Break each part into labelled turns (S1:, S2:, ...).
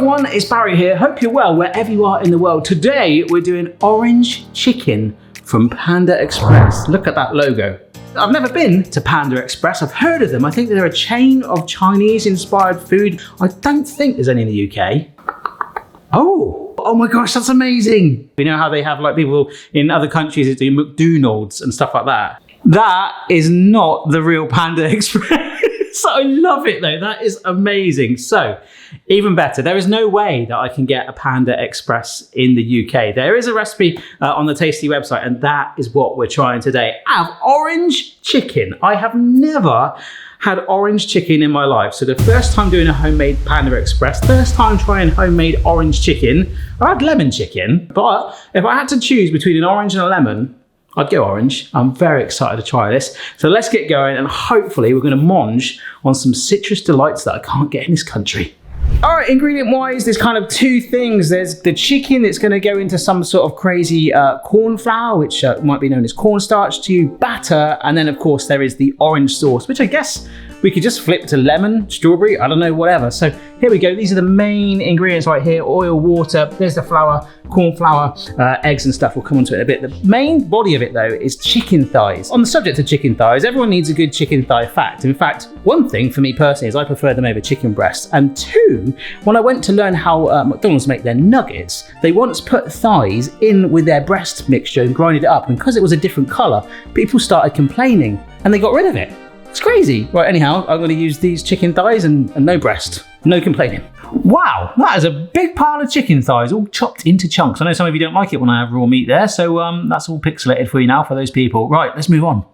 S1: everyone, it's Barry here. Hope you're well wherever you are in the world. Today we're doing orange chicken from Panda Express. Look at that logo. I've never been to Panda Express. I've heard of them. I think they're a chain of Chinese inspired food. I don't think there's any in the UK. Oh my gosh, that's amazing. You know how they have like people in other countries that do McDonald's and stuff like that? That is not the real Panda Express. I love it though, that is amazing. So, even better, there is no way that I can get a Panda Express in the UK. There is a recipe on the Tasty website, and that is what we're trying today. I have orange chicken. I have never had orange chicken in my life. So the first time doing a homemade Panda Express, first time trying homemade orange chicken. I had lemon chicken, but if I had to choose between an orange and a lemon, I'd go orange. I'm very excited to try this. So let's get going, and hopefully we're going to mange on some citrus delights that I can't get in this country. All right, ingredient wise, there's kind of two things. There's the chicken that's going to go into some sort of crazy cornflour, which might be known as cornstarch to you, batter, and then of course there is the orange sauce, which I guess we could just flip to lemon, strawberry, I don't know, whatever. So here we go. These are the main ingredients right here. Oil, water, there's the flour, cornflour, eggs and stuff. We'll come onto it in a bit. The main body of it though is chicken thighs. On the subject of chicken thighs, everyone needs a good chicken thigh fat. In fact, one thing for me personally is I prefer them over chicken breasts. And two, when I went to learn how McDonald's make their nuggets, they once put thighs in with their breast mixture and grinded it up. And because it was a different color, people started complaining and they got rid of it. It's crazy. Right, anyhow, I'm going to use these chicken thighs and no breast. No complaining. Wow, that is a big pile of chicken thighs all chopped into chunks. I know some of you don't like it when I have raw meat there, so that's all pixelated for you now for those people. Right, let's move on.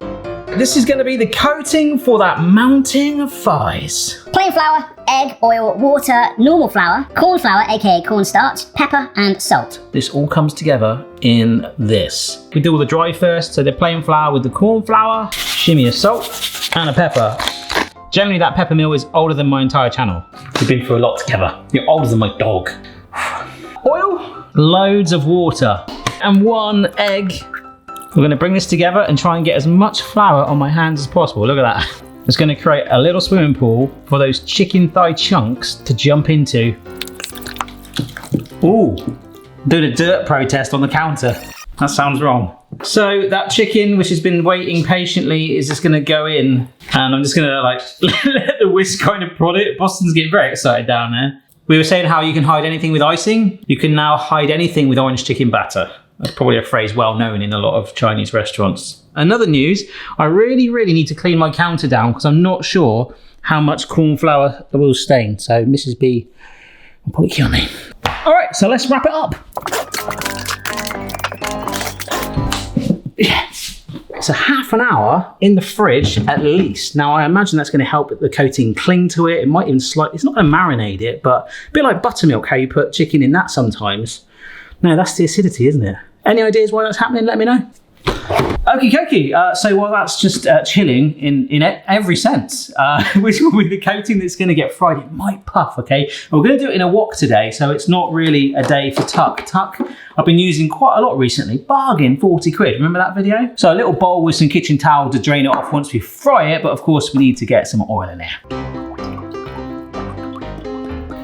S1: This is going to be the coating for that mountain of thighs.
S2: Plain flour, egg, oil, water, normal flour, corn flour, aka cornstarch, pepper and salt.
S1: This all comes together in this. We do all the dry first, so the plain flour with the corn flour, shimmy of salt and a pepper. Generally that pepper mill is older than my entire channel. We've been through a lot together. You're older than my dog. Oil, loads of water and one egg. We're going to bring this together and try and get as much flour on my hands as possible. Look at that. It's going to create a little swimming pool for those chicken thigh chunks to jump into. Ooh, doing a dirt protest on the counter. That sounds wrong. So that chicken, which has been waiting patiently, is just going to go in, and I'm just going to like let the whisk kind of prod it. Boston's getting very excited down there. We were saying how you can hide anything with icing. You can now hide anything with orange chicken batter. That's probably a phrase well known in a lot of Chinese restaurants. Another news, I really need to clean my counter down because I'm not sure how much corn flour will stain. So Mrs. B will probably kill me. All right, so let's wrap it up. Yeah, it's a half an hour in the fridge at least. Now I imagine that's going to help the coating cling to it. It might even slightly, it's not going to marinate it, but a bit like buttermilk, how you put chicken in that sometimes. No, that's the acidity, isn't it? Any ideas why that's happening? Let me know. Okie dokie. So while that's just chilling in every sense, which will be the coating that's going to get fried, it might puff, okay? And we're going to do it in a wok today, so it's not really a day for tuck. Tuck, I've been using quite a lot recently. Bargain, 40 quid. Remember that video? So a little bowl with some kitchen towel to drain it off once we fry it, but of course we need to get some oil in there.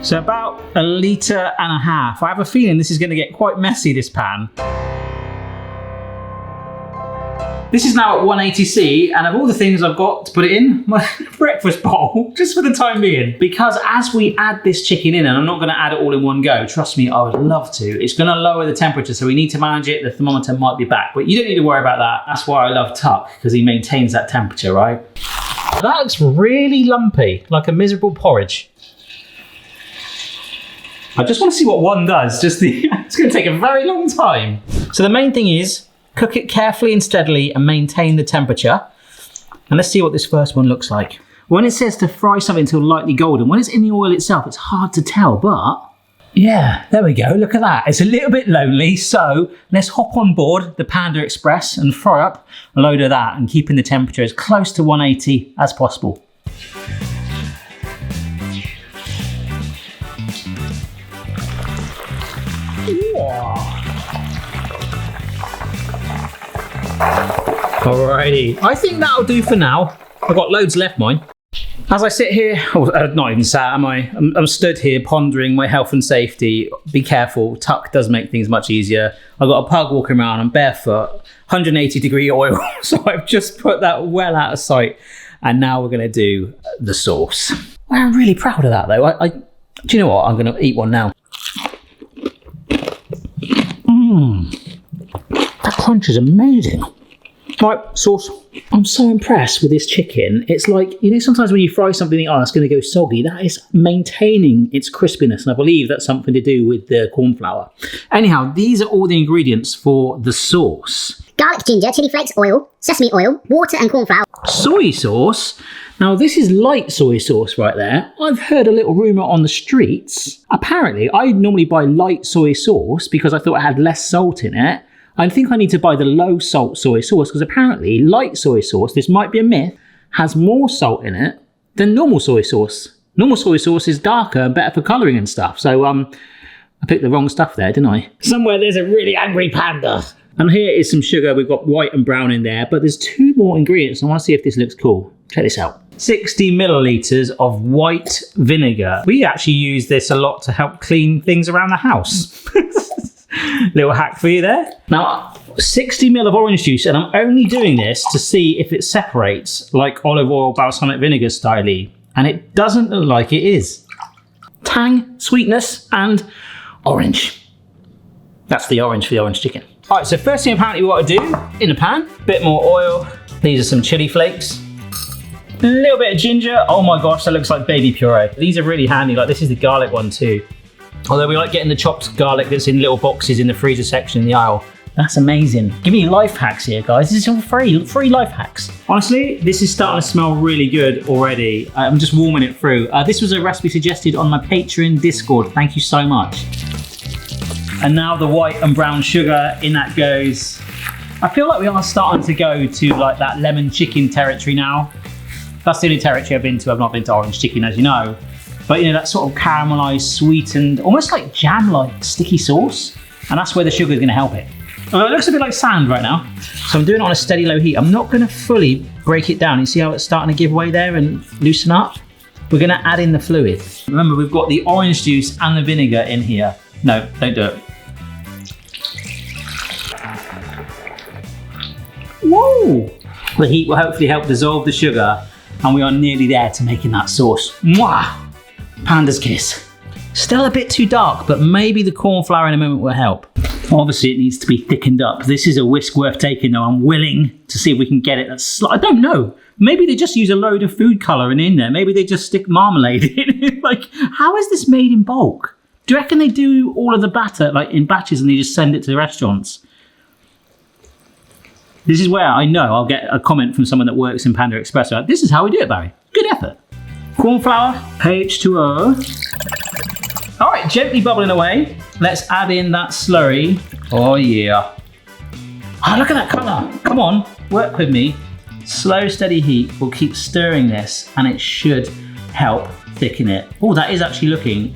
S1: So about 1.5 litres. I have a feeling this is going to get quite messy, this pan. This is now at 180C, and of all the things I've got to put it in, my breakfast bowl, just for the time being. Because as we add this chicken in, and I'm not going to add it all in one go, trust me, I would love to, it's going to lower the temperature, so we need to manage it. The thermometer might be back, but you don't need to worry about that. That's why I love Tuck, because he maintains that temperature, right? That looks really lumpy, like a miserable porridge. I just want to see what one does. It's going to take a very long time. So the main thing is, cook it carefully and steadily and maintain the temperature. And let's see what this first one looks like. When it says to fry something until lightly golden, when it's in the oil itself, it's hard to tell, but yeah, there we go. Look at that. It's a little bit lonely. So let's hop on board the Panda Express and fry up a load of that and keeping the temperature as close to 180 as possible. Alrighty, I think that'll do for now. I've got loads left, mine. As I sit here, or not even sat, am I? I'm stood here pondering my health and safety. Be careful, tuck does make things much easier. I've got a pug walking around, I'm barefoot, 180 degree oil. So I've just put that well out of sight. And now we're gonna do the sauce. Well, I'm really proud of that though. Do you know what? I'm gonna eat one now. That crunch is amazing. Right, sauce. I'm so impressed with this chicken. It's like, you know, sometimes when you fry something, you think, oh, it's going to go soggy. That is maintaining its crispiness. And I believe that's something to do with the cornflour. Anyhow, these are all the ingredients for the sauce.
S2: Garlic, ginger, chili flakes, oil, sesame oil, water and cornflour.
S1: Soy sauce. Now, this is light soy sauce right there. I've heard a little rumour on the streets. Apparently, I normally buy light soy sauce because I thought it had less salt in it. I think I need to buy the low salt soy sauce because apparently light soy sauce, this might be a myth, has more salt in it than normal soy sauce. Normal soy sauce is darker and better for colouring and stuff. So I picked the wrong stuff there, didn't I? Somewhere there's a really angry panda. And here is some sugar. We've got white and brown in there, but there's 2 more ingredients. I want to see if this looks cool. Check this out. 60 millilitres of white vinegar. We actually use this a lot to help clean things around the house. Little hack for you there. Now, 60 ml of orange juice, and I'm only doing this to see if it separates like olive oil, balsamic vinegar style-y. And it doesn't look like it is. Tang, sweetness, and orange. That's the orange for the orange chicken. All right, so first thing apparently we want to do in a pan, bit more oil. These are some chili flakes. A little bit of ginger. Oh my gosh, that looks like baby puree. These are really handy. Like this is the garlic one too. Although we like getting the chopped garlic that's in little boxes in the freezer section in the aisle. That's amazing. Give me life hacks here, guys. This is all free life hacks. Honestly, this is starting to smell really good already. I'm just warming it through. This was a recipe suggested on my Patreon Discord. Thank you so much. And now the white and brown sugar, in that goes. I feel like we are starting to go to like that lemon chicken territory now. That's the only territory I've been to. I've not been to orange chicken, as you know. But you know, that sort of caramelized, sweetened, almost like jam-like sticky sauce. And that's where the sugar is going to help it. It looks a bit like sand right now. So I'm doing it on a steady low heat. I'm not going to fully break it down. You see how it's starting to give way there and loosen up? We're going to add in the fluid. Remember, we've got the orange juice and the vinegar in here. No, don't do it. Whoa! The heat will hopefully help dissolve the sugar. And we are nearly there to making that sauce. Mwah! Panda's kiss. Still a bit too dark, but maybe the cornflour in a moment will help. Obviously, it needs to be thickened up. This is a whisk worth taking, though. I'm willing to see if we can get it. I don't know. Maybe they just use a load of food colouring in there. Maybe they just stick marmalade in. Like, how is this made in bulk? Do you reckon they do all of the batter like in batches and they just send it to the restaurants? This is where I know I'll get a comment from someone that works in Panda Express. Like, this is how we do it, Barry. Good effort. Cornflour, H2O. All right, gently bubbling away. Let's add in that slurry. Oh yeah. Oh, look at that colour. Come on, work with me. Slow, steady heat. We'll keep stirring this and it should help thicken it. Oh, that is actually looking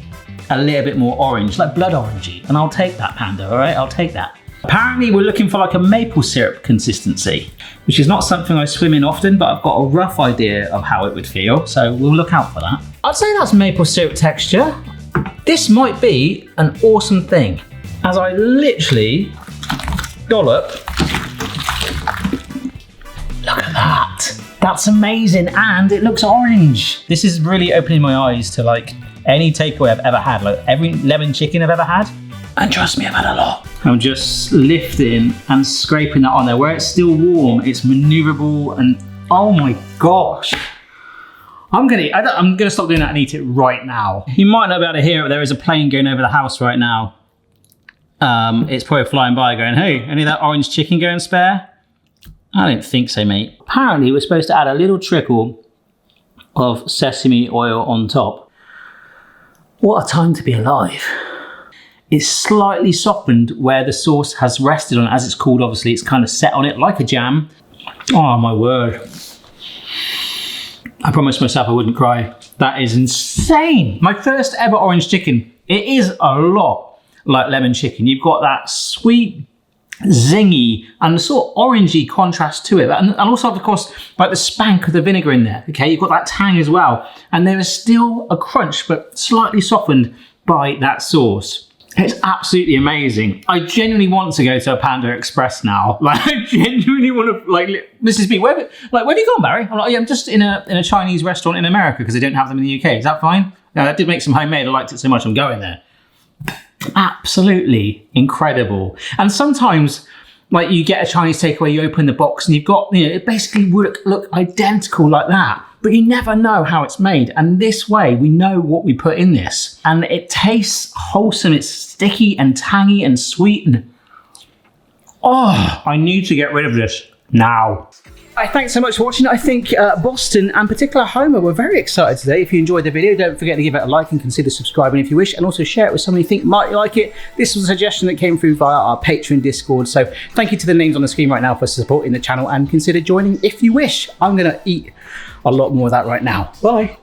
S1: a little bit more orange, like blood orangey. And I'll take that, Panda, all right? I'll take that. Apparently we're looking for like a maple syrup consistency, which is not something I swim in often, but I've got a rough idea of how it would feel, so we'll look out for that. I'd say that's maple syrup texture. This might be an awesome thing. As I literally dollop. Look at that. That's amazing, and it looks orange. This is really opening my eyes to like any takeaway I've ever had, like every lemon chicken I've ever had. And trust me, I've had a lot. I'm just lifting and scraping that on there. Where it's still warm, it's maneuverable, and oh my gosh. I'm gonna stop doing that and eat it right now. You might not be able to hear it, but there is a plane going over the house right now. It's probably flying by going, hey, any of that orange chicken going spare? I don't think so, mate. Apparently, we're supposed to add a little trickle of sesame oil on top. What a time to be alive. It's slightly softened where the sauce has rested on it. As it's cooled, obviously, it's kind of set on it like a jam. Oh, my word. I promised myself I wouldn't cry. That is insane. My first ever orange chicken. It is a lot like lemon chicken. You've got that sweet zingy and the sort of orangey contrast to it. And also, of course, like the spank of the vinegar in there, okay? You've got that tang as well. And there is still a crunch, but slightly softened by that sauce. It's absolutely amazing. I genuinely want to go to a Panda Express now. Like, I genuinely want to, like, Mrs. B, where have you gone, Barry? I'm like, yeah, I'm just in a Chinese restaurant in America because they don't have them in the UK. Is that fine? No, I did make some homemade. I liked it so much, I'm going there. Absolutely incredible. And sometimes, like, you get a Chinese takeaway, you open the box and you've got, you know, it basically would look identical like that. But you never know how it's made. And this way, we know what we put in this. And it tastes wholesome. It's sticky and tangy and sweet. And oh, I need to get rid of this now. Thanks so much for watching. I think Boston and particular Homer were very excited today. If you enjoyed the video, don't forget to give it a like and consider subscribing if you wish, and also share it with someone you think might like it. This was a suggestion that came through via our Patreon Discord, so thank you to the names on the screen right now for supporting the channel, and consider joining if you wish. I'm going to eat a lot more of that right now. Bye.